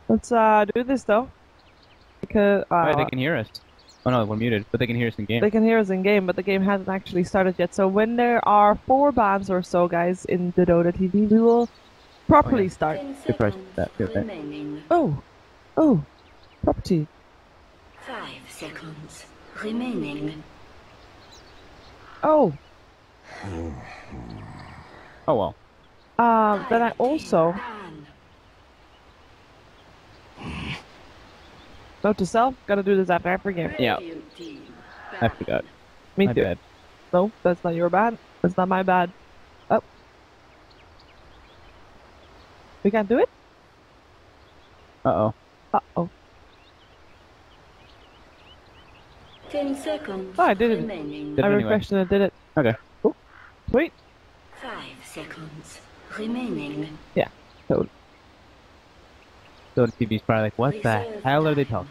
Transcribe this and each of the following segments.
Let's do this though, because Alright, they can hear us. Oh no, we're muted, but they can hear us in game. they can hear us in game, but the game hasn't actually started yet. So when there are 4 bans or so, guys, in the Dota TV, we will properly start. Good price that, good that. Oh, property. 5 seconds remaining. Oh, Oh well. then I also note to self. Gotta do this after every game. Yeah, I forgot. Me My too. bad. No, that's not your bad. That's not my bad. Oh, we can't do it. Uh-oh. Oh. 10 seconds Oh, I did it. remaining. Did I it anyway. refreshed and I did it. Okay. Cool. Sweet. 5 seconds remaining. Yeah. Totally. So the TV's probably like, what the hell are they talking?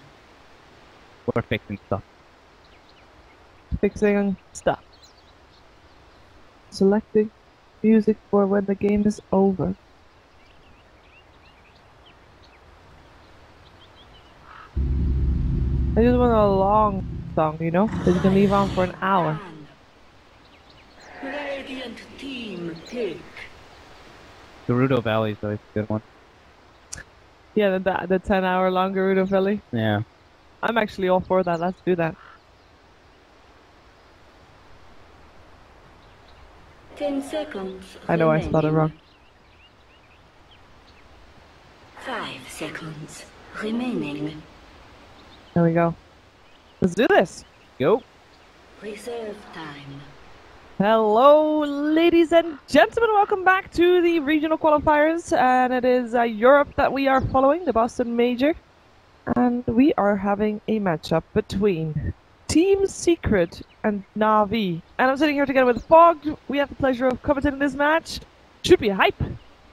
We're fixing stuff. Fixing stuff. Selecting music for when the game is over. I just want a long song, you know, that you can leave on for an hour. Radiant team pick. Gerudo Valley is always a good one. Yeah, the 10-hour long Gerudo Valley. Yeah. I'm actually all for that. Let's do that. 10 seconds I know I remaining. spelled it wrong. 5 seconds remaining. There we go. Let's do this. Go. Reserve time. Hello, ladies and gentlemen. Welcome back to the regional qualifiers, and it is Europe that we are following, the Boston Major, and we are having a matchup between Team Secret and Na'Vi. And I'm sitting here together with Fog. We have the pleasure of commentating this match. Should be hype.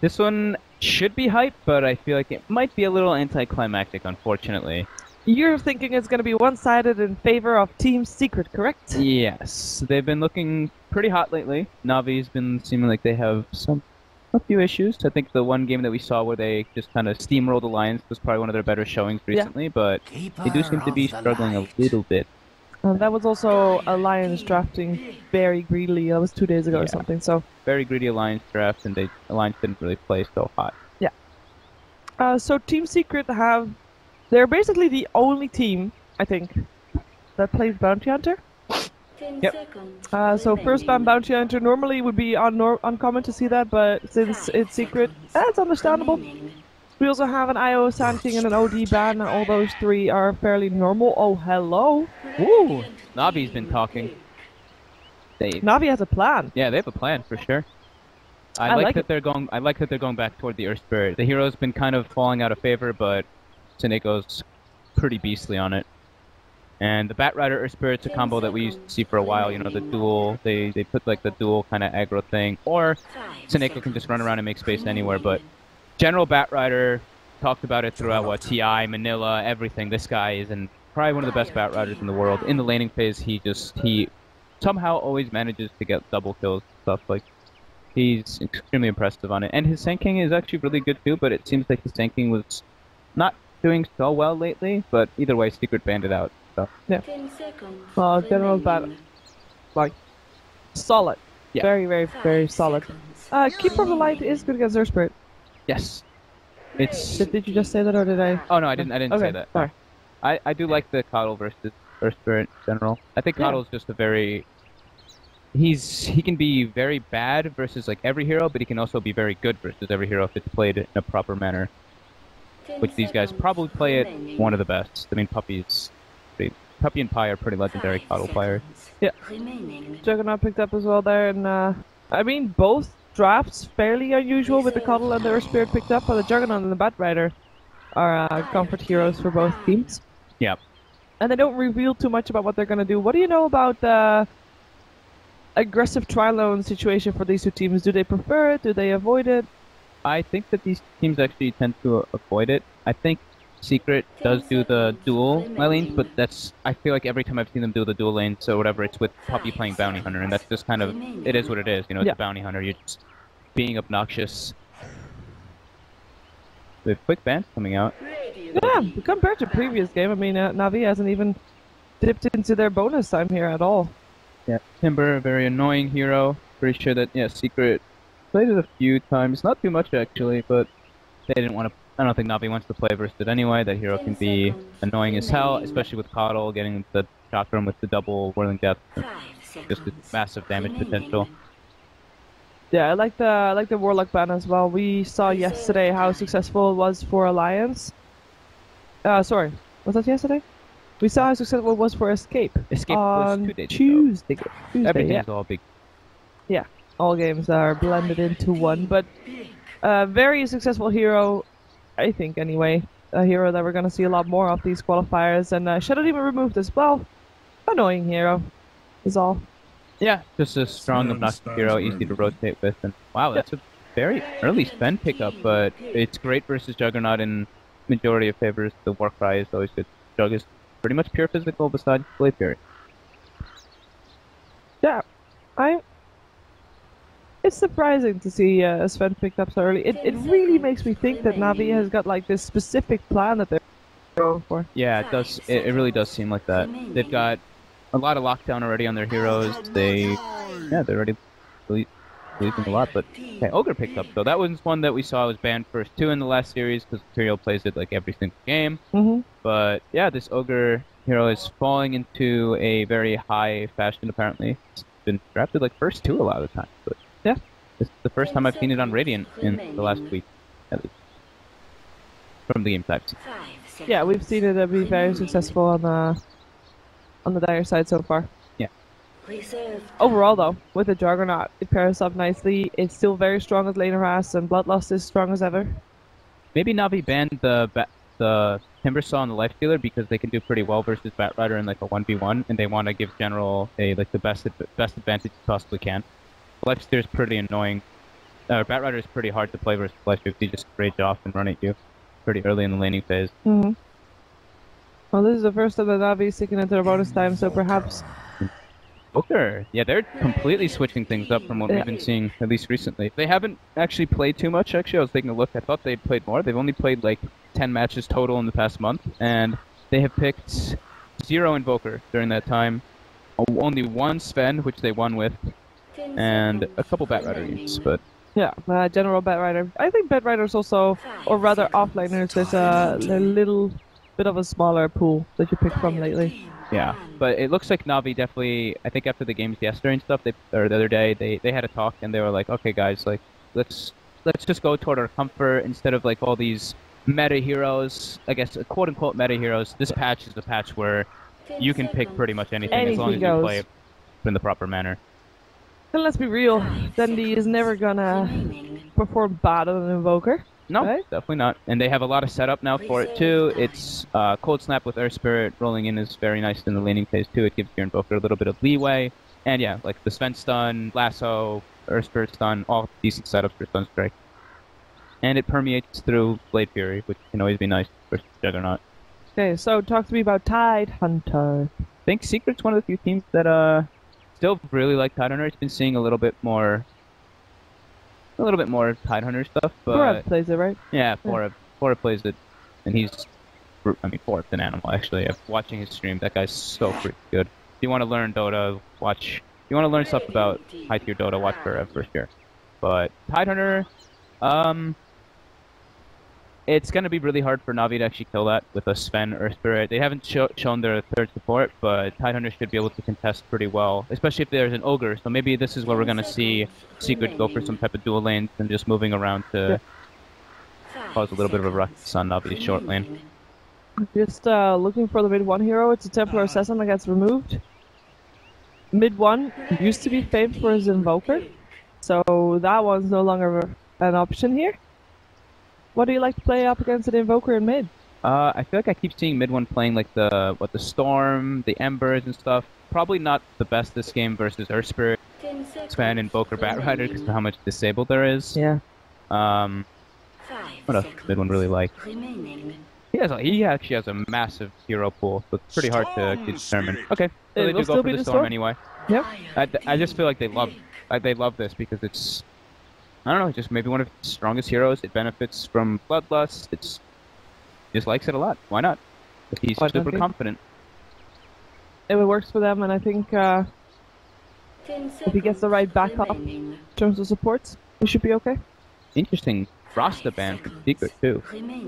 This one should be hype, but I feel like it might be a little anticlimactic, unfortunately. You're thinking it's going to be one-sided in favor of Team Secret, correct? Yes, they've been looking pretty hot lately. Navi's been seeming like they have a few issues. I think the one game that we saw where they just kind of steamrolled Alliance was probably one of their better showings recently, but they do seem to be struggling a little bit. That was also Alliance drafting very greedily. That was 2 days ago or something. So very greedy Alliance draft, and Alliance didn't really play so hot. Yeah. So Team Secret they're basically the only team, I think, that plays Bounty Hunter. 10 Yep. seconds So first ban Bounty Hunter normally would be uncommon to see that, but since it's Secret, that's understandable. We also have an IO, Sand King, and an OD ban, and all those 3 are fairly normal. Oh, hello! Ooh, Navi's been talking. Na'Vi has a plan. Yeah, they have a plan for sure. I like that they're going back toward the Earth Spirit. The hero's been kind of falling out of favor, but Sinego's pretty beastly on it. And the Bat Rider Earth Spirit's a combo that we used to see for a while, you know, the dual, they put like the dual kind of aggro thing, or Sineko can just run around and make space anywhere, but General Bat Rider talked about it throughout, TI, Manila, everything. This guy is probably one of the best Bat Riders in the world. In the laning phase, he somehow always manages to get double kills and stuff, like, he's extremely impressive on it. And his Sanking is actually really good too, but it seems like his Sanking was not doing so well lately, but either way, Secret banned it out. So. Yeah. 10 seconds General Bat, like, solid. Yeah. Very, very, very solid. Keeper of the Light is good against Earth Spirit. Yes. It's. Did you just say that, or did I? Oh no, I didn't Okay, say that. Sorry. I do like the Coddle versus Earth Spirit in general. I think Coddle's just a very. He can be very bad versus like every hero, but he can also be very good versus every hero if it's played in a proper manner. Which these guys probably play it one of the best. I mean, Puppy and Pi are pretty legendary Coddle players. Yeah. Juggernaut picked up as well there, and I mean both drafts fairly unusual with the Coddle and the Earth Spirit picked up, but the Juggernaut and the Bat Rider are comfort heroes for both teams. Yeah. And they don't reveal too much about what they're gonna do. What do you know about the aggressive tri-lone situation for these 2 teams? Do they prefer it? Do they avoid it? I think that these teams actually tend to avoid it. I think Secret does do the dual lanes, but I feel like every time I've seen them do the dual lanes or whatever, it's with Puppy playing Bounty Hunter, and that's just kind of, it is what it is, you know, it's a Bounty Hunter, you're just being obnoxious. We have quick bans coming out. Yeah, compared to previous game, I mean, Navi hasn't even dipped into their bonus time here at all. Yeah, Timber, very annoying hero. Pretty sure that, yeah, Secret played it a few times. Not too much, actually, but they didn't want to... I don't think Navi wants to play versus it anyway. That hero can be annoying as hell, especially with Kardel getting the chakram with the double Whirling Death. Just a massive damage potential. Yeah, I like the Warlock ban as well. We saw yesterday how successful it was for Alliance. Sorry, was that yesterday? We saw how successful it was for Escape. Escape on was 2 days Tuesday. ago. Tuesday, Everything's yeah. all big. Yeah, all games are blended into one, but very successful hero, I think anyway. A hero that we're going to see a lot more of these qualifiers, and Shadow Demon removed as well. Annoying hero is all. Yeah, just a strong, obnoxious hero, easy to rotate with, and wow, that's a very early spend pickup, but it's great versus Juggernaut in majority of favors. The Warcry is always good. Jug is pretty much pure physical besides Blade Fury. Yeah, it's surprising to see Sven picked up so early. It really makes me think that Navi has got like this specific plan that they're going for. Yeah, it does. It really does seem like that. They've got a lot of lockdown already on their heroes. They're already believing a lot. But okay, Ogre picked up though. That was one that we saw was banned first too in the last series because Imperial plays it like every single game. But yeah, this Ogre hero is falling into a very high fashion apparently. It's been drafted like first 2 a lot of the time. But yeah, this is the first time I've seen it on Radiant in the last week, at least. From the game types. Yeah, we've seen it be very successful on the dire side so far. Yeah. Overall though, with the Juggernaut, it pairs up nicely. It's still very strong as lane harass, and Bloodlust is strong as ever. Maybe Navi banned the Timbersaw and the Lifestealer because they can do pretty well versus Batrider in like a 1v1, and they want to give General the best advantage you possibly can. Lifestealer is pretty annoying. Batrider is pretty hard to play versus Lifestealer. He just rage off and run at you pretty early in the laning phase. Well, this is the first time that Navi is sticking into their bonus time, so perhaps... Booker. Yeah, they're completely switching things up from what we've been seeing, at least recently. They haven't actually played too much, actually. I was taking a look. I thought they'd played more. They've only played like 10 matches total in the past month, and they have picked 0 Invoker during that time. Only 1 Sven, which they won with, and a couple Batrider units, but... Yeah, General Batrider. I think Batrider's also, or rather offliners, there's a little bit of a smaller pool that you pick from lately. Yeah, but it looks like Navi definitely, I think after the games yesterday and stuff, or the other day, they had a talk and they were like, okay guys, like, let's just go toward our comfort instead of like all these meta heroes, I guess, quote unquote meta heroes. This patch is a patch where you can pick pretty much anything as long as you play it in the proper manner. And let's be real, Dundee is never gonna perform bad on an Invoker. No, right? Definitely not. And they have a lot of setup now for it too. It's Cold Snap with Earth Spirit rolling in is very nice in the laning phase too. It gives your Invoker a little bit of leeway. And yeah, like the Sven stun, Lasso, Earth Spirit stun, all decent setups for Stun Strike. And it permeates through Blade Fury, which can always be nice for Juggernaut. Okay, so talk to me about Tidehunter. I think Secret's one of the few teams that still really like Tidehunter. It's been seeing a little bit more Tidehunter stuff, but... Forab plays it, right? Yeah, Forab plays it, and Forab's an animal, actually. I'm watching his stream. That guy's so freaking good. If you want to learn Dota, if you want to learn stuff about high-tier Dota, watch Forab for sure. But Tidehunter, it's going to be really hard for Navi to actually kill that with a Sven or Spirit. They haven't shown their third support, but Tidehunter should be able to contest pretty well, especially if there's an Ogre. So maybe this is where we're going to see Secret go for some type of dual lanes and just moving around to cause a little bit of a ruckus on Navi's short lane. Just looking for the mid-1 hero. It's a Templar Assassin that gets removed. Mid-1 used to be famed for his Invoker, so that one's no longer an option here. What do you like to play up against an Invoker in mid? I feel like I keep seeing mid one playing like the Storm, the Embers and stuff. Probably not the best this game versus Earth Spirit, Sven, Invoker, Batrider because of how much disabled there is. Yeah. What else does mid one really like? He actually has a massive hero pool, so it's pretty hard to determine. Okay, so they do go for the Storm anyway. Yep. I just feel like they love this because it's, I don't know, just maybe one of its strongest heroes. It benefits from Bloodlust. just likes it a lot. Why not? He's Quite super lucky. confident. It works for them, and I think 10 if he gets the right seconds backup remaining. in terms of supports, he should be okay. Interesting. Rasta ban for Secret too.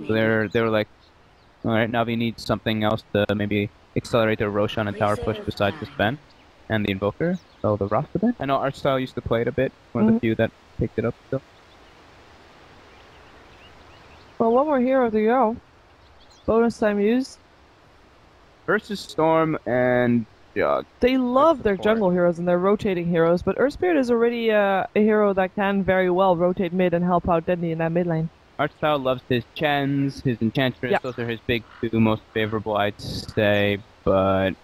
So they were like, all right, Navi needs something else to maybe accelerate their Roshan and tower push besides this ban and the Invoker. So the Rasta ban. I know Artstyle used to play it a bit. One of the few that picked it up still. Well, one more hero to go. Bonus time used. Versus Storm and Jug. They love their support. jungle heroes and their rotating heroes, but Earth Spirit is already a hero that can very well rotate mid and help out Deadly in that mid lane. Artstyle loves his Chens, his Enchantress. Yeah. Those are his big two most favorable, I'd say. But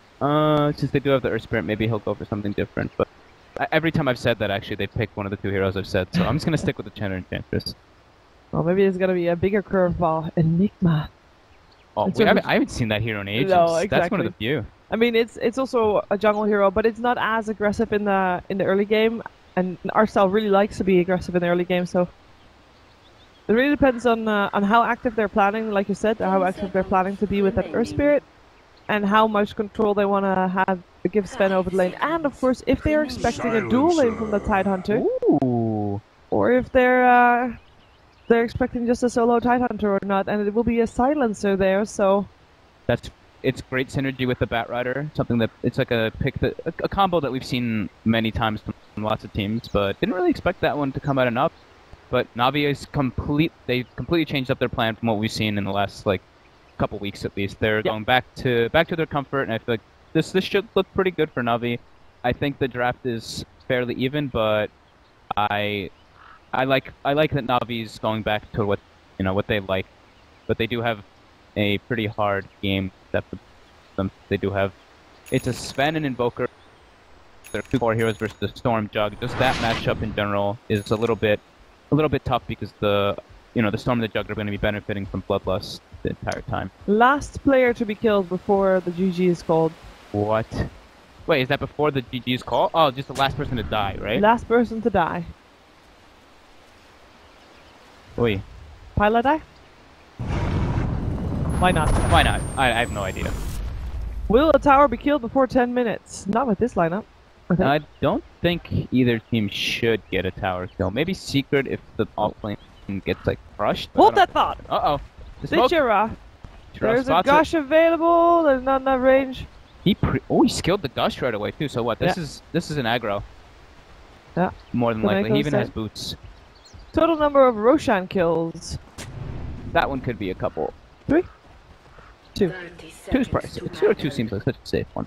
since they do have the Earth Spirit, maybe he'll go for something different. But every time I've said that, actually, they've picked one of the two heroes I've said. So I'm just gonna stick with the Chen or Enchantress. Well, maybe it's gonna be a bigger curveball. Enigma. Oh, I haven't seen that hero in ages. No, exactly. That's one of the few. I mean, it's also a jungle hero, but it's not as aggressive in the early game. And Artstyle really likes to be aggressive in the early game, so it really depends on how active they're planning, like you said, how active they're planning to be with that Earth Spirit, and how much control they want to give Sven over the lane, and of course if they're expecting a dual lane from the Tidehunter, Ooh. or if they're expecting just a solo Tidehunter or not, and it will be a silencer there, so It's great synergy with the Batrider. Something that it's like a combo that we've seen many times from lots of teams, but didn't really expect that one to come out enough. But Navi is they completely changed up their plan from what we've seen in the last like couple weeks at least. They're going back to their comfort, and I feel like this should look pretty good for Navi. I think the draft is fairly even, but I like that Navi's going back to what they like, but they do have a pretty hard game that them. They do have it's a Sven and Invoker. They're 2 core heroes versus the Storm Jug. Just that matchup in general is a little bit tough because the Storm and the Jug are going to be benefiting from Bloodlust the entire time. last player to be killed before the GG is called. What? Wait, is that before the GG's call? Oh, just the last person to die, right? Last person to die. Oi. Pilot die? Why not? Why not? I have no idea. Will a tower be killed before 10 minutes? Not with this lineup. Okay. I don't think either team should get a tower kill. Maybe Secret if the alt lane gets like crushed. Hold that thought! Uh-oh. The smoke. There's a gush available, there's not enough range. He skilled the gush right away too. So what? This is an aggro. Yeah. More than likely. He even has boots. Total number of Roshan kills. That one could be a couple. 3? 2. 2's probably safe. 0 2 seems like such a safe one.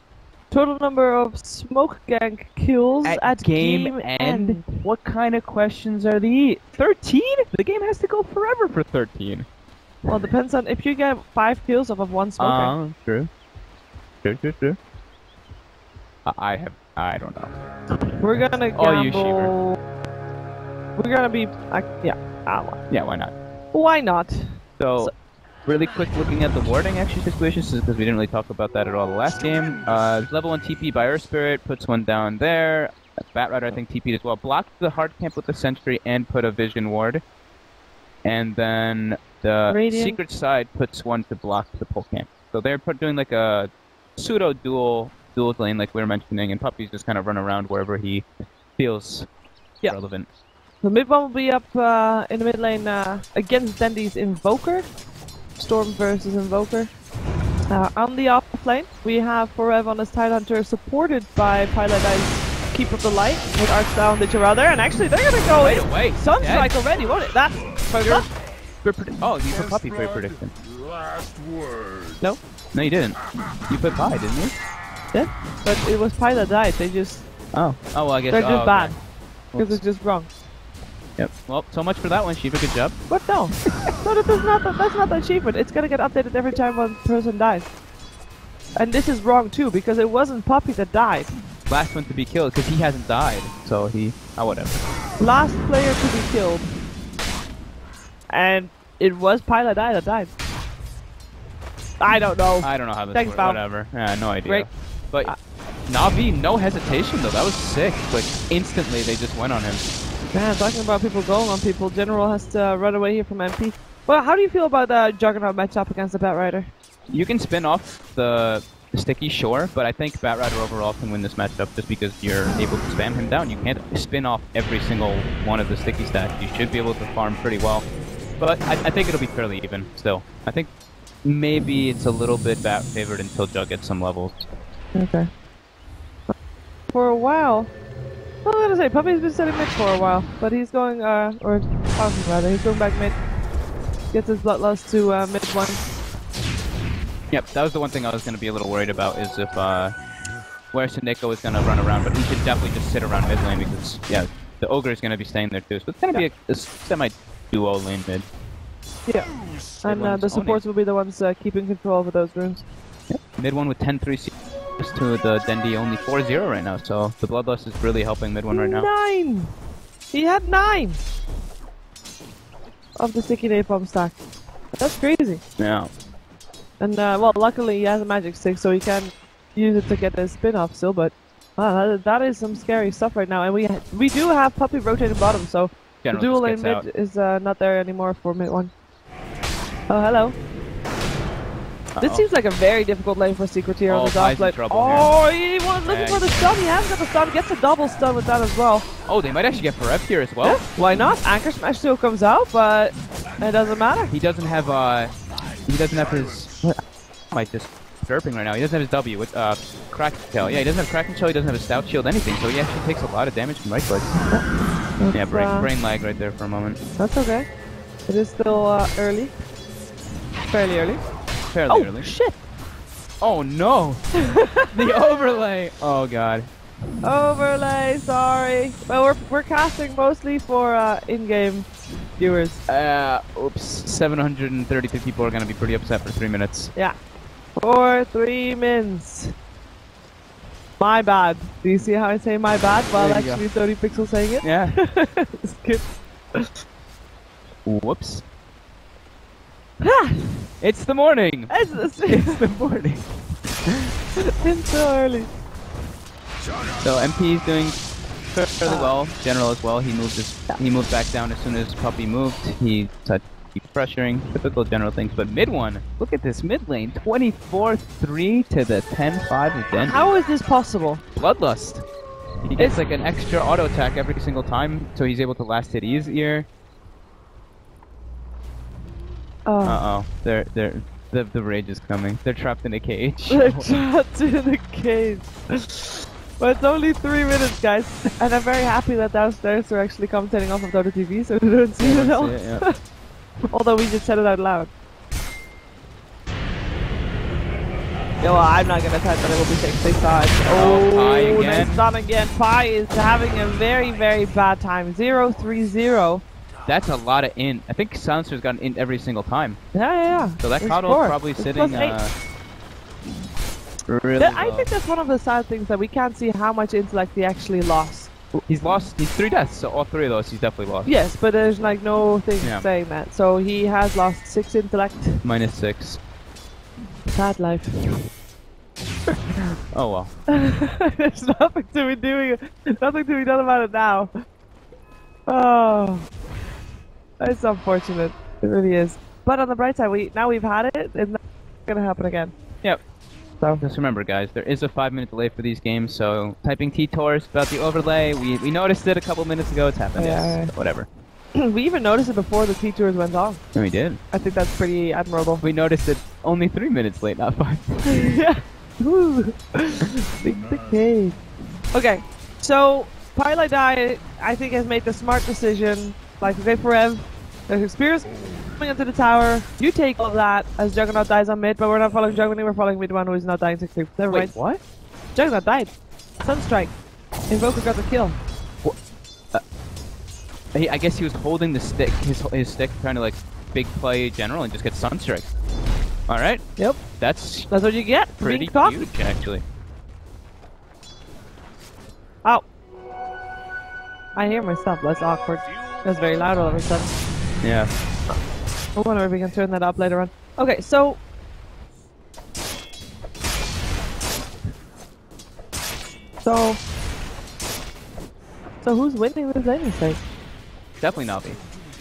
Total number of smoke gang kills at game end. What kind of questions are these? 13? The game has to go forever for 13. Well, it depends on if you get 5 kills off of one smoke gang. True. I don't know. We're gonna gamble. Oh, you Sheever. We're gonna be Yeah, why not? Why not? So really quick looking at the warding actually situations because we didn't really talk about that at all the last game. Level 1 TP by Earth Spirit puts one down there. Batrider I think TP'd as well. Blocked the hard camp with the sentry and put a vision ward. And then the Radiant. Secret side puts one to block the pole camp. So they're doing like a pseudo dual lane like we were mentioning, and Puppy's just kind of run around wherever he feels relevant. The mid one will be up in the mid lane against Dendy's Invoker. Storm versus Invoker. On the off lane, we have Forever on his Tidehunter supported by Pilot Ice Keep of the Light with Artstyle and Ditcher there, and actually they're gonna go Wait away. Sunstrike already, won't it? That's Oh, you put Puppy for your prediction. Last word. No, you didn't. You put Pi, didn't you? yeah, but it was Pilot died. They just Oh, well, I guess they're just bad okay. because it's just wrong. Yep. Well, so much for that one, Shiva. Good job. But no, that's not the achievement. It's gonna get updated every time one person dies. And this is wrong too because it wasn't Puppy that died. Last one to be killed because he hasn't died. So he, whatever. Last player to be killed, and it was Pilot that died. I don't know. I don't know how this Thanks, works. Val. Whatever. Yeah, no idea. Great. But Navi, no hesitation though. That was sick. Like instantly, they just went on him. Man, talking about people going on people, General has to run away here from MP. Well, how do you feel about the Juggernaut matchup against the Batrider? You can spin off the sticky, sure, but I think Batrider overall can win this matchup just because you're able to spam him down. You can't spin off every single one of the sticky stacks. You should be able to farm pretty well. But I think it'll be fairly even still. I think maybe it's a little bit Bat favored until Jug gets some levels. Okay. For a while. Well, I was gonna say, Puppy's been sitting mid for a while, but he's going, or Falcon rather, he's going back mid. Gets his bloodlust to mid 1. Yep, that was the one thing I was going to be a little worried about, is if where Sunico is going to run around, but he should definitely just sit around mid lane because, yeah, the Ogre is going to be staying there too, so it's going to be a semi-duo lane mid. Yeah, and the supports will be the ones keeping control over those runes. Yep. Mid 1 with 10-3 to the Dendi only 4-0 right now, so the Bloodlust is really helping mid 1 right now. 9! He had 9! Of the sticky napalm stack. That's crazy. Yeah. And well, luckily he has a magic stick, so he can use it to get his spin off still. But that is some scary stuff right now. And we do have Puppy rotating bottom, so General the dual lane just mid gets out. is not there anymore for mid 1. Oh, hello. This seems like a very difficult lane for Secret here on the top lane. Oh, he was looking for the stun. He hasn't got the stun. Gets a double stun with that as well. Oh, they might actually get Forever here as well. Yeah, why not? Anchor Smash still comes out, but it doesn't matter. He doesn't have his. What? Am I just burping right now? He doesn't have his W with Kraken Tail. Yeah, he doesn't have Kraken Tail. He doesn't have a Stout Shield, anything. So he actually takes a lot of damage from right clicks. Yeah, brain lag right there for a moment. That's okay. It is still early. Fairly early. Fairly early. Shit! Oh no! The overlay! Oh god. Overlay, sorry. Well, we're casting mostly for in-game viewers. Oops. 732 people are gonna be pretty upset for 3 minutes. Yeah. For 3 mins. My bad. Do you see how I say my bad while actually 30 Pixel saying it? Yeah. It's good. Whoops. It's the morning! It's the morning. It's so early. So MP is doing fairly well. General as well. He moved back down as soon as Puppy moved. He keeps pressuring. Typical General things. But mid 1, look at this mid lane. 24-3 to the 10-5 of Dendi. How is this possible? Bloodlust. He gets like an extra auto attack every single time, so he's able to last hit easier. Oh. The rage is coming. They're trapped in a cage. They're trapped in a cage. But it's only 3 minutes, guys. And I'm very happy that downstairs we're actually commentating off of Dota TV, so we don't see it all. Yeah. Although we just said it out loud. Yo, well, I'm not gonna type that it will be 6 times. Oh, Pi again. Nice stun again. Pi is having a very, very bad time. 0-3-0. That's a lot of int. I think Silencer's got an int every single time. Yeah. So that Kardel is probably sitting really I think that's one of the sad things, that we can't see how much intellect he actually lost. He's 3 deaths, so all 3 of those he's definitely lost. Yes, but there's like no thing saying that. So he has lost 6 intellect. -6. Sad life. Oh well. There's nothing to be done about it now. Oh. It's unfortunate. It really is. But on the bright side, we've had it. It's not gonna happen again. Yep. So just remember, guys, there is a 5-minute delay for these games. So typing T-Tors about the overlay, we noticed it a couple minutes ago. It's happened. Yeah. Yes. Whatever. We even noticed it before the T-Tours went on. And we did. I think that's pretty admirable. We noticed it only 3 minutes late, not 5. Yeah. Woo. Big cave. Okay. So Pilot Die, I think, has made the smart decision. Like, okay, for Rev, there's Spears coming into the tower. You take all of that as Juggernaut dies on mid, but we're not following Juggernaut, we're following mid 1 who is not dying 6-3. Never mind. What? Juggernaut died. Sunstrike. Invoker got the kill. I guess he was holding the stick, his stick, trying to like big play General and just get Sunstrike. All right. Yep. That's what you get. pretty huge, actually. Ow. I hear myself. That's awkward. That's very loud all of a sudden. Yeah. I wonder if we can turn that up later on. Okay, so... So who's winning this laning stage? Definitely Navi.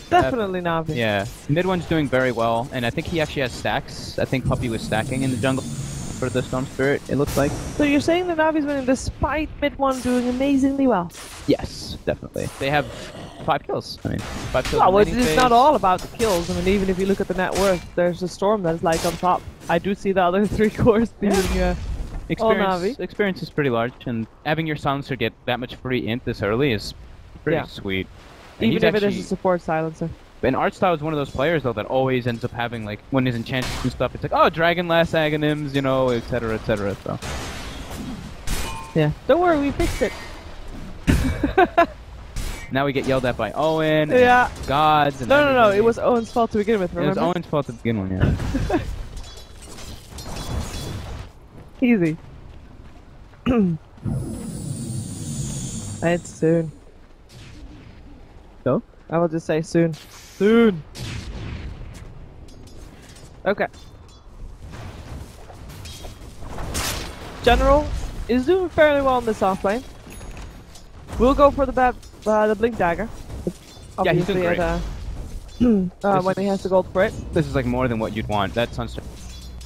Definitely Navi. Yeah, mid one's doing very well, and I think he actually has stacks. I think Puppy was stacking in the jungle for the Storm Spirit, it looks like. So you're saying the Navi's winning despite mid one doing amazingly well? Yes, definitely. They have 5 kills. I mean, 5 kills. Well, in it's laning phase. not all about the kills. I mean, even if you look at the net worth, there's a Storm that is like on top. I do see the other 3 cores being all Navi. Experience is pretty large, and having your silencer get that much free int this early is pretty sweet. And Even if it is a support silencer. And Artstyle is one of those players, though, that always ends up having, like, when his enchantments and stuff, it's like, oh, Dragon Last Aghanims, you know, etc., etc., so. Yeah. Don't worry, we fixed it. Now we get yelled at by Owen, and Yeah. gods, and No, it was Owen's fault to begin with, It remember? was Owen's fault to begin with, yeah. Easy. It's soon. So? I will just say soon. Soon! Okay. General is doing fairly well in this offlane. We'll go for the Blink Dagger. Yeah, he's doing great. When he has the gold for it. This is, like, more than what you'd want. That Sunstone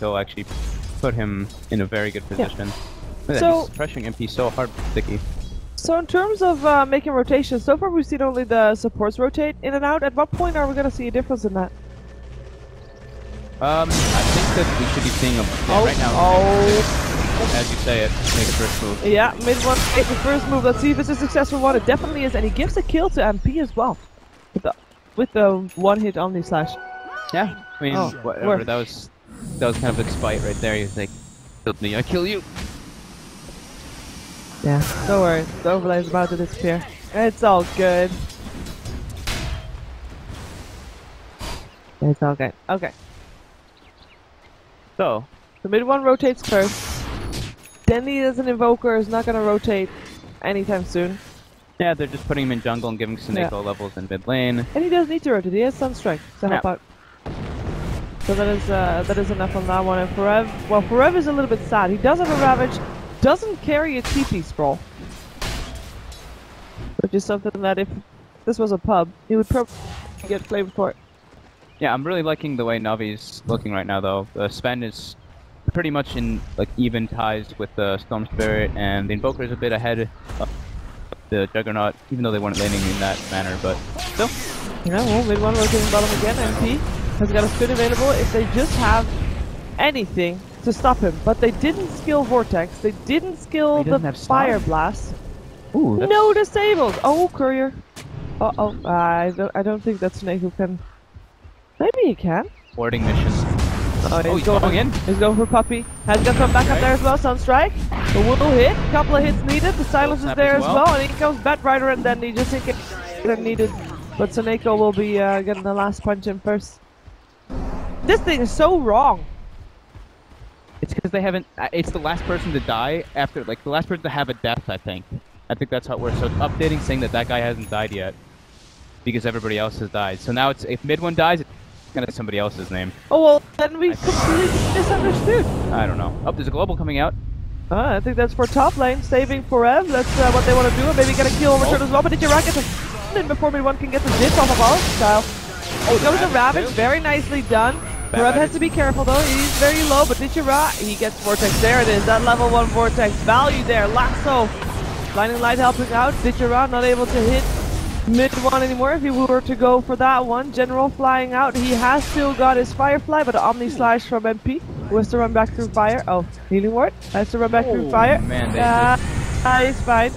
will actually put him in a very good position. Look at that, So- he's pressuring MP so hard, sticky. So in terms of making rotations, so far we've seen only the supports rotate in and out. At what point are we going to see a difference in that? I think that we should be seeing a right now. As you say it, make a first move. Yeah, mid one, make the first move. Let's see if it's a successful one. It definitely is, and he gives a kill to MP as well, with the one hit Omni Slash. Yeah, I mean, whatever. worth. That was kind of a spite right there. He was like, "Kill me, I kill you." Yeah, don't worry. The overlay is about to disappear. It's all good. It's all good. Okay. So, The mid one rotates first. Denny as an Invoker is not going to rotate anytime soon. yeah, they're just putting him in jungle and giving Seneko levels in mid lane. And he does need to rotate. He has Sunstrike to help Yeah. out. So that is enough on that one. And Forev, well, Forev is a little bit sad. He does have a Ravage, doesn't carry a TP Sprawl. Which is something that if this was a pub, he would probably get flamed for it. Yeah, I'm really liking the way Navi's looking right now, though. The Sven is pretty much in like even ties with the Storm Spirit, and the Invoker is a bit ahead of the Juggernaut, even though they weren't laning in that manner, but still. Yeah, well, mid one rotating bottom again. MP has got a spin available if they just have anything to stop him. But they didn't skill Vortex. They didn't skill He doesn't the have stun. Fire Blast. Ooh, that's... No disabled. Oh, Courier. Uh-oh. I don't think that's Snake who can. Maybe he can. Warding mission. Oh, He's going in. He's going for Puppy. Has got some backup there as well. Sunstrike. The will hit. Couple of hits needed. The silence is Snap there as as well. well. And in comes Bat Rider, and then he just in case needed. But Seneko will be getting the last punch in first. This thing is so wrong. It's because they haven't. It's the last person to die after, like, the last person to have a death. I think that's how it works. So it's updating saying that guy hasn't died yet because everybody else has died. So now it's if mid one dies, it's gonna be somebody else's name. Oh well, then we completely misunderstood. I don't know. Oh, there's a global coming out. I think that's for top lane, saving Forev. That's what they want to do. And maybe get a kill overturn as well. But did you get the in before mid one can get the zip off of Archstyle? Oh, that was a Ravage. Very nicely done. Forev has to be careful though. He's very low, but Ditchera, he gets Vortex. There it is. That level 1 Vortex value there. Lasso. Blinding Light helping out. Ditchera not able to hit mid one anymore if he were to go for that one. General flying out. He has still got his Firefly, but Omni Slash from MP. Who has to run back through fire. Oh, Healing Ward. Has to run back through fire. Man, He's fine.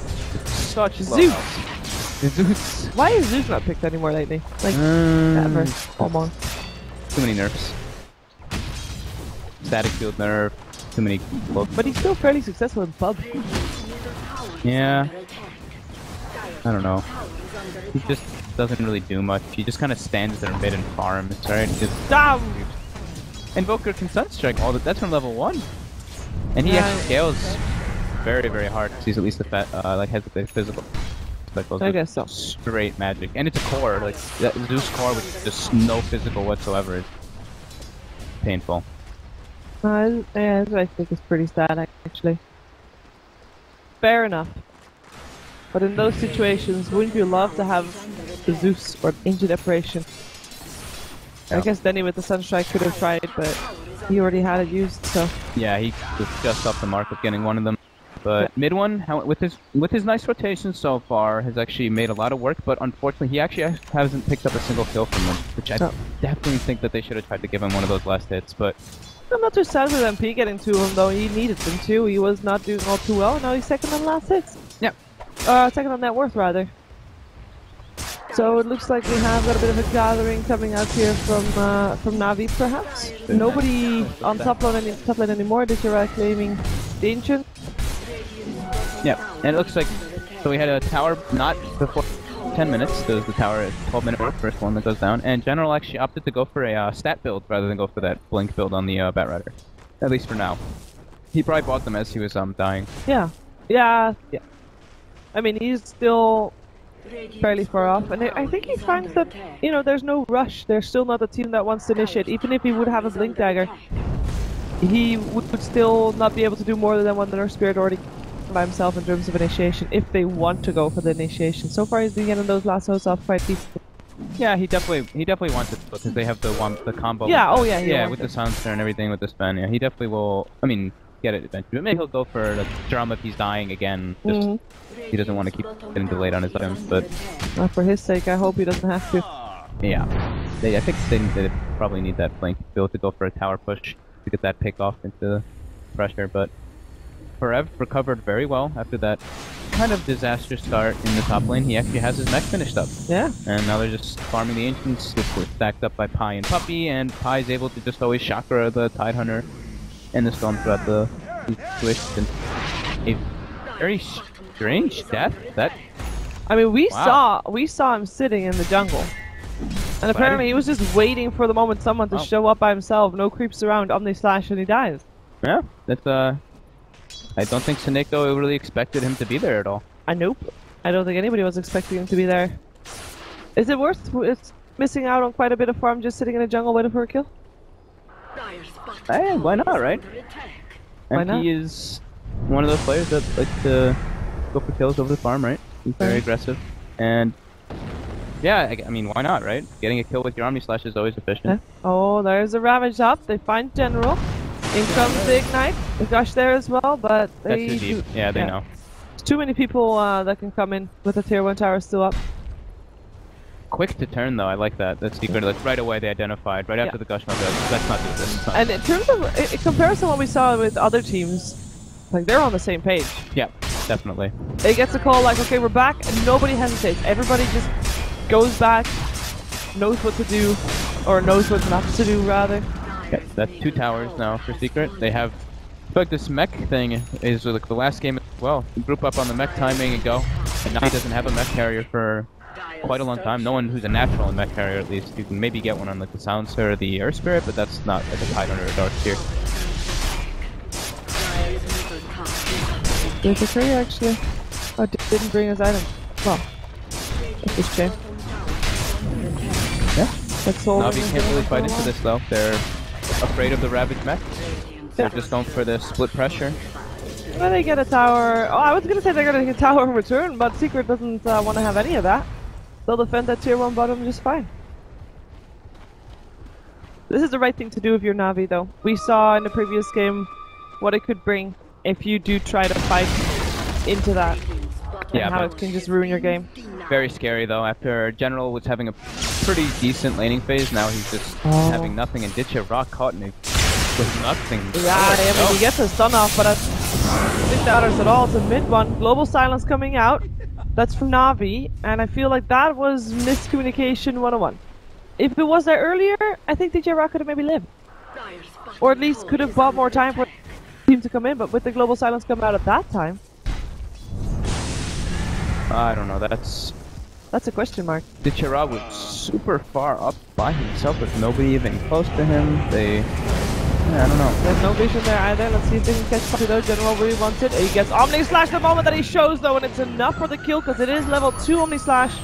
such Zeus. Zeus. Why is Zeus not picked anymore lately? Like, ever. Almost. Too many nerfs. Static field nerf. Too many. But he's still fairly successful in pub. Yeah. I don't know. He just doesn't really do much. He just kind of stands there mid and farms, right? Just Damn! Invoker can Sunstrike all that. That's from level 1. And he actually scales very, very hard. He's at least like has the physical. I guess so. Straight magic. And it's a core. Like, that Zeus core with just no physical whatsoever is painful. Yeah, I think it's pretty sad, actually. Fair enough. But in those situations, wouldn't you love to have the Zeus or Ancient Apparition. I guess Denny with the Sunstrike could have tried, but he already had it used, so... Yeah, he was just off the mark of getting one of them. But mid one, with his nice rotation so far, has actually made a lot of work, but unfortunately he actually hasn't picked up a single kill from him, which I definitely think that they should have tried to give him one of those last hits, but... I'm not too sad with MP getting to him, though. He needed them too. He was not doing all too well. Now he's second on last hits. Yep. Second on net worth, rather. So it looks like we have got a bit of a gathering coming out here from Navi, perhaps. Nobody on top lane anymore. Vincere claiming the Ancient. Yeah, and it looks like so we had a tower not before 10 minutes. There was the tower at 12-minute first one that goes down, and General actually opted to go for a stat build rather than go for that blink build on the Batrider. At least for now. He probably bought them as he was dying. Yeah. I mean, he's still fairly far off, and I think he finds that, you know, there's no rush. There's still not a team that wants to initiate. Even if he would have a blink dagger, he would still not be able to do more than what the Nurse Spirit already by himself in terms of initiation, if they want to go for the initiation. So far he's been getting those lassos off quite decent. Yeah, he definitely wants it because they have the combo. Yeah, with the Soundster and everything with the spin. Yeah, he definitely will. I mean, get it eventually. But maybe he'll go for the drum if he's dying again. Just he doesn't want to keep getting delayed on his items, but for his sake, I hope he doesn't have to. Yeah, I think they probably need that blink build to go for a tower push to get that pick off into pressure, but. Forev recovered very well after that kind of disastrous start in the top lane. He actually has his mech finished up. Yeah. And now they're just farming the Ancients, which were stacked up by Pi and Puppy, and Pi's able to just always chakra the Tidehunter and the Storm throughout the situation. A very strange death. That. I mean, we saw him sitting in the jungle. And apparently he was just waiting for the moment someone to show up by himself, no creeps around, Omni Slash, and he dies. Yeah, that's I don't think Seneko really expected him to be there at all. Nope. I don't think anybody was expecting him to be there. Is it worth missing out on quite a bit of farm just sitting in a jungle waiting for a kill? Hey, why not, right? Why not? He is one of those players that likes to go for kills over the farm, right? He's very aggressive. And yeah, I mean, why not, right? Getting a kill with your Omni Slash is always efficient. Oh, there's a Ravage up. They find General. In comes the Ignite. The Gush there as well, but they... That's too deep. Yeah, they know. There's too many people that can come in with the tier 1 tower still up. Quick to turn though, I like that. That's secret. Like right away they identified, right after the Gush mode. Let's not do this. And in terms of, in comparison to what we saw with other teams, like they're on the same page. Yeah, definitely. It gets a call like, okay, we're back, and nobody hesitates. Everybody just goes back, knows what to do, or knows what not to do, rather. Yeah, that's 2 towers now for Secret. They have... But this mech thing is like the last game as well. You group up on the mech timing and go. And now he doesn't have a mech carrier for quite a long time. No one who's a natural in mech carrier, at least. You can maybe get one on like the Soundster or the Earth Spirit, but that's not like a Tidehunter or a Dark Tier. There's a carrier actually. Oh, didn't bring his item. Well, that's a shame. Yeah. That's all. Navi can't really fight into this though. They're afraid of the Ravage mech. They're just going for the split pressure. Well, they get a tower. Oh, I was gonna say they're gonna get a tower in return, but Secret doesn't want to have any of that. They'll defend that tier 1 bottom just fine. This is the right thing to do if you're Navi, though. We saw in the previous game what it could bring if you do try to fight into that. Yeah, and how it can just ruin your game. Very scary though. After General was having a pretty decent laning phase, now he's just having nothing, and Ditch a rock caught and with nothing. Yeah, I mean, he gets a stun off, but I think that matters at all. It's a mid one. Global Silence coming out. That's from Navi, and I feel like that was miscommunication 101. If it was there earlier, I think DJ Rock could have maybe lived. Or at least could have bought more time for the team to come in, but with the Global Silence coming out at that time... I don't know, that's a question mark. Ditchera was super far up by himself with nobody even close to him. I don't know. There's no vision there either. Let's see if they can catch Puppy though. General really wants it. He gets Omni Slash the moment that he shows though, and it's enough for the kill because it is level 2 Omni Slash.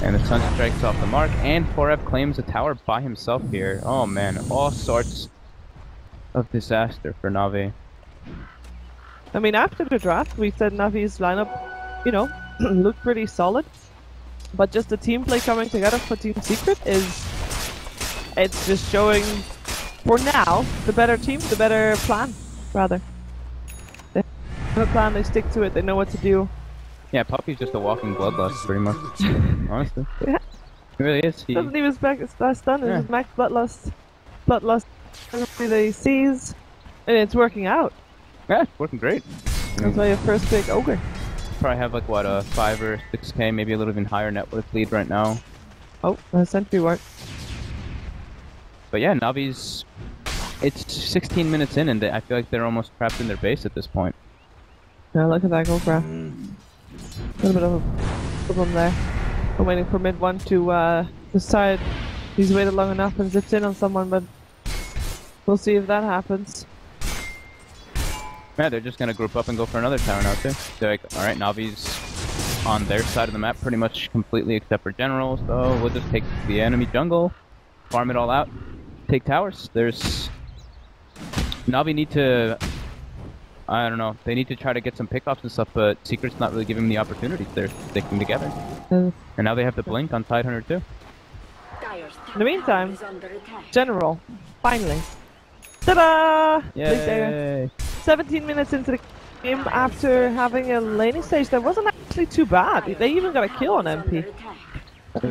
And the Sun strikes off the mark, and 4F claims a tower by himself here. Oh man, all sorts of disaster for Navi. I mean, after the draft, we said Navi's lineup, you know, looked pretty solid. But just the team play coming together for Team Secret it's just showing, for now, the better team, the better plan, rather. They have a plan, they stick to it, they know what to do. Yeah, Puppy's just a walking bloodlust, pretty much. Honestly. Yeah. He really is. He... Doesn't even spec it's stun, it's just max bloodlust. Bloodlust, everybody they sees, and it's working out. Yeah, it's working great. That's why your first pick Ogre. Probably have like what, a 5 or 6k, maybe a little even higher net worth lead right now. Oh, sentry work. But yeah, Navi's, it's 16 minutes in and I feel like they're almost trapped in their base at this point. Yeah, look at that go for a little bit of a problem there. I'm waiting for mid one to decide he's waited long enough and zipped in on someone, but we'll see if that happens. Yeah, they're just gonna group up and go for another tower now too. They're like, alright, Navi's on their side of the map pretty much completely except for general, so we'll just take the enemy jungle, farm it all out, take towers. There's... Navi need to... I don't know, they need to try to get some pickoffs and stuff, but Secret's not really giving them the opportunities. They're sticking together. And now they have the blink on Tidehunter too. In the meantime, general, finally. Ta-da! Yay! 17 minutes into the game after having a laning stage that wasn't actually too bad. They even got a kill on MP.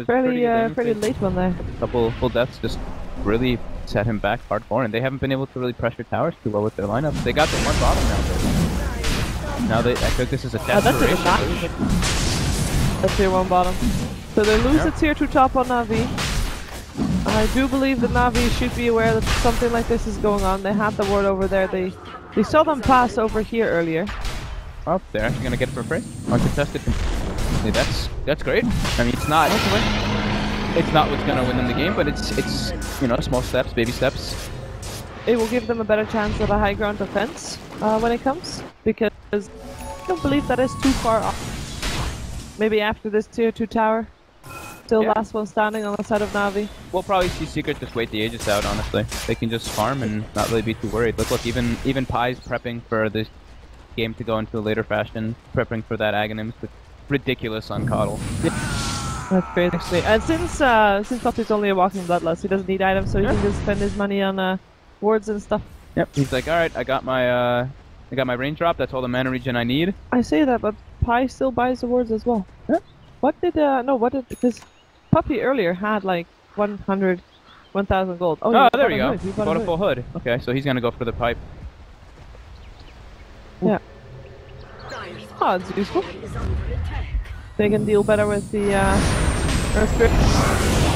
Fairly late one there. A couple full deaths just really set him back hardcore, and they haven't been able to really pressure towers too well with their lineup. They got the one bottom now. Now I think this is a desperation. That's tier 1 bottom. So they lose the tier 2 top on Navi. I do believe that Navi should be aware that something like this is going on. They had the ward over there. They saw them pass over here earlier. Oh, they're actually gonna get it for free. Uncontested. Yeah, that's great. I mean, it's not what's gonna win them the game, but it's you know, small steps, baby steps. It will give them a better chance of a high ground defense when it comes, because I don't believe that is too far off. Maybe after this tier 2 tower. Still last one standing on the side of Navi. We'll probably see Secret just wait the Aegis out, honestly. They can just farm and not really be too worried. Look, even Pie's prepping for this game to go into a later fashion, prepping for that Aghanim. It's ridiculous on Kardel. That's crazy. And since Puppy's only a walking bloodlust, he doesn't need items, so he can just spend his money on wards and stuff. Yep. He's like, alright, I got my range drop, that's all the mana regen I need. I say that, but Pie still buys the wards as well. Yeah. Because Puppy earlier had like 1,000 gold. Oh, there we go. He bought a full hood. Okay, so he's gonna go for the pipe. Yeah. Oh, it's useful. They can deal better with the Earth Spirit.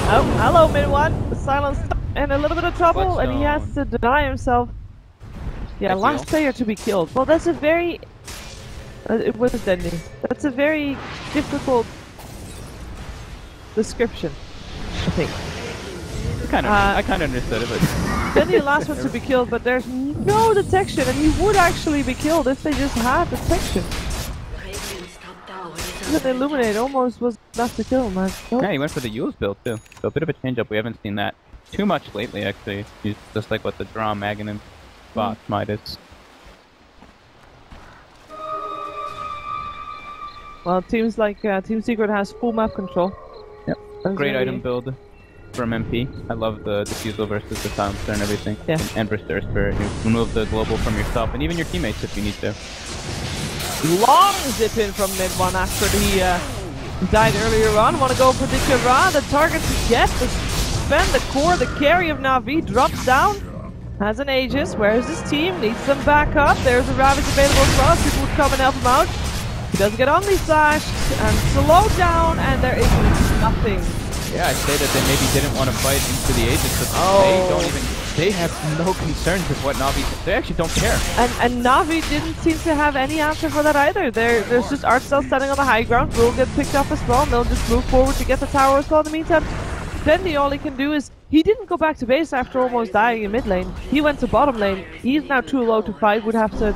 Oh, hello, mid one. The silence and a little bit of trouble, and he has to deny himself. Yeah, last player to be killed. Well, that's a very... it was Dendy. That's a very difficult description, I think. I kind of understood it, but... Then the last one to be killed, but there's no detection, and he would actually be killed if they just had detection. The Illuminate almost was enough to kill him, man. Nope. Yeah, he went for the Yule's build too. So a bit of a change up. We haven't seen that too much lately, actually. He's just like what the Drow, Aghanim, Bot, Midas. Well, teams like Team Secret has full map control. Yep. Great item build from MP. I love the Diffusal versus the Silencer and everything. Yeah. And versus Earth Spirit. You remove the global from yourself and even your teammates if you need to. Long zip in from mid one after he died earlier on. Want to go for the Kara. The target to get the spend the core. The carry of Navi drops down. Has an Aegis. Where's his team? Needs some backup. There's a Ravage available as well. People would come and help him out. He does get only slashed and slowed down, and there is nothing. Yeah, I'd say that they maybe didn't want to fight into the Aegis, but they have no concerns with what Navi... They actually don't care. And Navi didn't seem to have any answer for that either. There's just Artcell standing on the high ground. Will get picked up as well, and they'll just move forward to get the tower as well in the meantime. Then all he can do is... He didn't go back to base after almost dying in mid lane. He went to bottom lane. He's now too low to fight. Would have to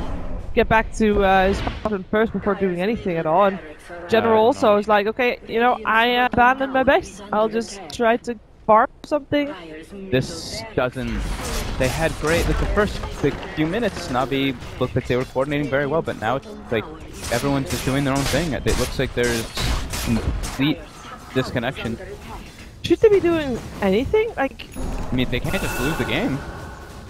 get back to his bottom first before doing anything at all. And General also is like, okay, you know, I abandoned my base. I'll just try to farm something. This doesn't... They had great... Like the first few minutes, Navi looked like they were coordinating very well, but now it's like everyone's just doing their own thing. It looks like there's complete disconnection. Should they be doing anything? Like, I mean, they can't just lose the game.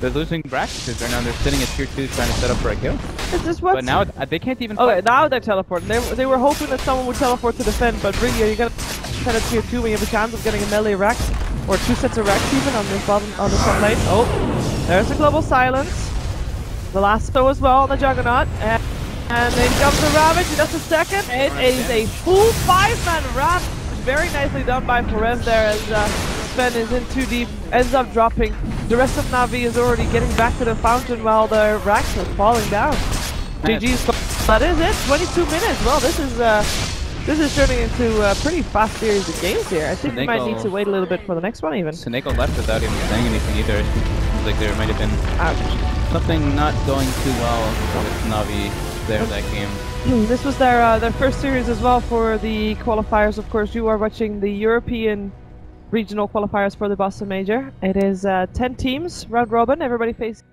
They're losing practices. They're sitting at tier 2 trying to set up for a kill. is this what? But now they can't even Okay, fight. now they're teleporting. They were hoping that someone would teleport to defend, but really, are you gonna set at tier 2 when you have a chance of getting a melee rack? Or 2 sets of racks even on this bottom, on the front lane? Oh, there's a global silence. The last though as well on the Juggernaut. And then comes the Ravage, that's a second. It is a full 5-man Ravage. Very nicely done by Perez there as Sven is in too deep, ends up dropping. The rest of Navi is already getting back to the fountain while the racks are falling down. GG's. That is it. 22 minutes. Well, this is turning into a pretty fast series of games here. I think we might need to wait a little bit for the next one even. Seneko left without even saying anything either. It seems like there might have been something not going too well with Navi there that game. This was their first series as well for the qualifiers. Of course, you are watching the European regional qualifiers for the Boston Major. It is 10 teams, round robin, everybody faces